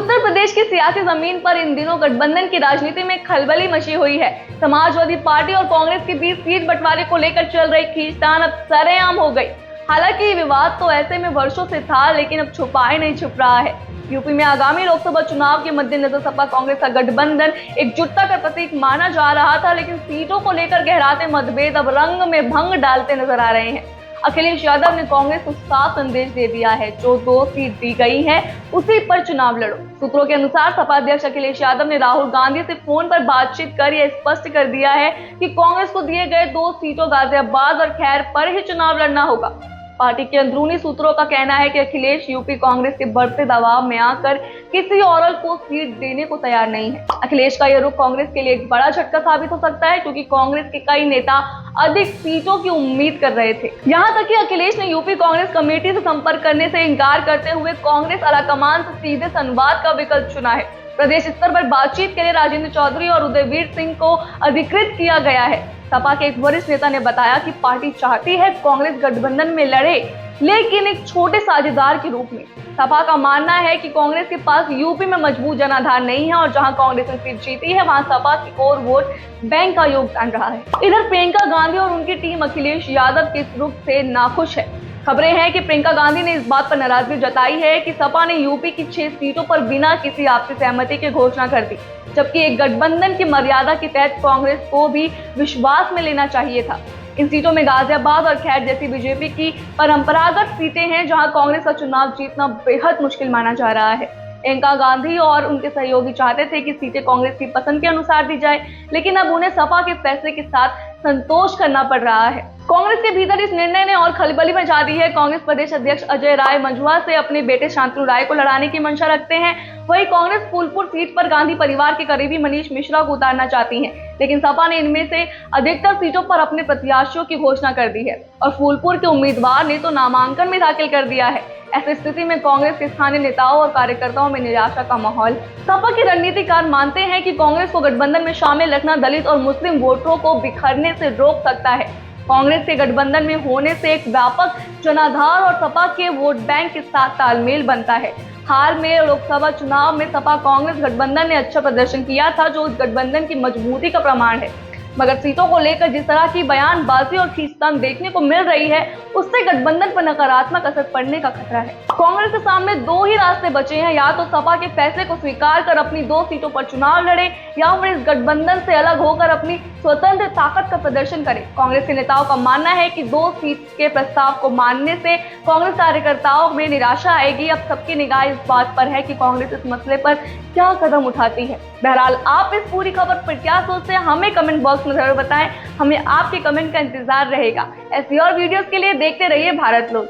उत्तर प्रदेश की सियासी जमीन पर इन दिनों गठबंधन की राजनीति में खलबली मची हुई है। समाजवादी पार्टी और कांग्रेस के बीच सीट बंटवारे को लेकर चल रही खींचतान अब सरेआम हो गई। हालांकि ये विवाद तो ऐसे में वर्षों से था, लेकिन अब छुपाए नहीं छुप रहा है। यूपी में आगामी लोकसभा चुनाव के मद्देनजर सपा कांग्रेस का गठबंधन एकजुटता का प्रतीक माना जा रहा था, लेकिन सीटों को लेकर गहराते मतभेद अब रंग में भंग डालते नजर आ रहे हैं। अखिलेश यादव ने कांग्रेस को साफ संदेश दे दिया है, जो 2 सीट दी गई है उसी पर चुनाव लड़ो। सूत्रों के अनुसार सपा अध्यक्ष अखिलेश यादव ने राहुल गांधी से फोन पर बातचीत कर यह स्पष्ट कर दिया है कि कांग्रेस को दिए गए 2 सीटों गाजियाबाद और खैर पर ही चुनाव लड़ना होगा। पार्टी के अंदरूनी सूत्रों का कहना है कि अखिलेश यूपी कांग्रेस के बढ़ते दबाव में आकर किसी और को सीट देने को तैयार नहीं है। अखिलेश का यह रुख कांग्रेस के लिए एक बड़ा झटका साबित हो सकता है, क्योंकि कांग्रेस के कई नेता अधिक सीटों की उम्मीद कर रहे थे। यहां तक कि अखिलेश ने यूपी कांग्रेस कमेटी से संपर्क करने से इनकार करते हुए कांग्रेस आलाकमान से सीधे संवाद का विकल्प चुना है। प्रदेश स्तर पर बातचीत के लिए राजेंद्र चौधरी और उदयवीर सिंह को अधिकृत किया गया है। सपा के एक वरिष्ठ नेता ने बताया कि पार्टी चाहती है कांग्रेस गठबंधन में लड़े, लेकिन एक छोटे साझेदार के रूप में। सपा का मानना है कि कांग्रेस के पास यूपी में मजबूत जनाधार नहीं है और जहां कांग्रेस ने सीट जीती है वहां सपा की कोर वोट बैंक का योगदान रहा है। इधर प्रियंका गांधी और उनकी टीम अखिलेश यादव के इस रुख से नाखुश है। खबरें हैं कि प्रियंका गांधी ने इस बात पर नाराजगी जताई है कि सपा ने यूपी की 6 सीटों पर बिना किसी आपसी सहमति के घोषणा कर दी, जबकि एक गठबंधन की मर्यादा के तहत कांग्रेस को भी विश्वास में लेना चाहिए था। इन सीटों में गाजियाबाद और खैर जैसी बीजेपी की परंपरागत सीटें हैं, जहां कांग्रेस का चुनाव जीतना बेहद मुश्किल माना जा रहा है। प्रियंका गांधी और उनके सहयोगी चाहते थे कि सीटें कांग्रेस की पसंद के अनुसार दी जाए, लेकिन अब उन्हें सपा के फैसले के साथ संतोष करना पड़ रहा है। कांग्रेस के भीतर इस निर्णय ने और खलबली मचा दी है। कांग्रेस प्रदेश अध्यक्ष अजय राय मंझुआ से अपने बेटे शांतनु राय को लड़ाने की मंशा रखते हैं। वहीं कांग्रेस फूलपुर सीट पर गांधी परिवार के करीबी मनीष मिश्रा को उतारना चाहती है, लेकिन सपा ने इनमें से अधिकतर सीटों पर अपने प्रत्याशियों की घोषणा कर दी है और फूलपुर के उम्मीदवार ने तो नामांकन में दाखिल कर दिया है। ऐसी स्थिति में कांग्रेस के स्थानीय नेताओं और कार्यकर्ताओं में निराशा का माहौल। सपा के रणनीतिकार मानते हैं कि कांग्रेस को गठबंधन में शामिल रखना दलित और मुस्लिम वोटरों को बिखरने से रोक सकता है। कांग्रेस के गठबंधन में होने से एक व्यापक जनाधार और सपा के वोट बैंक के साथ तालमेल बनता है। हाल में लोकसभा चुनाव में सपा कांग्रेस गठबंधन ने अच्छा प्रदर्शन किया था, जो उस गठबंधन की मजबूती का प्रमाण है। मगर सीटों को लेकर जिस तरह की बयानबाजी और खींचतान देखने को मिल रही है, उससे गठबंधन पर नकारात्मक असर पड़ने का खतरा है। कांग्रेस के सामने 2 ही रास्ते बचे हैं, या तो सपा के फैसले को स्वीकार कर अपनी 2 सीटों पर चुनाव लड़े, या फिर इस गठबंधन से अलग होकर अपनी स्वतंत्र ताकत का प्रदर्शन करे। कांग्रेस के नेताओं का मानना है कि 2 सीट के प्रस्ताव को मानने से कांग्रेस कार्यकर्ताओं में निराशा आएगी। अब सबकी निगाह इस बात पर है कि कांग्रेस इस मसले पर क्या कदम उठाती है। बहरहाल आप इस पूरी खबर पर क्या सोचते हैं, हमें कमेंट बॉक्स में जरूर बताएं। हमें आपके कमेंट का इंतजार रहेगा। ऐसी और वीडियोस के लिए देखते रहिए भारत लोग।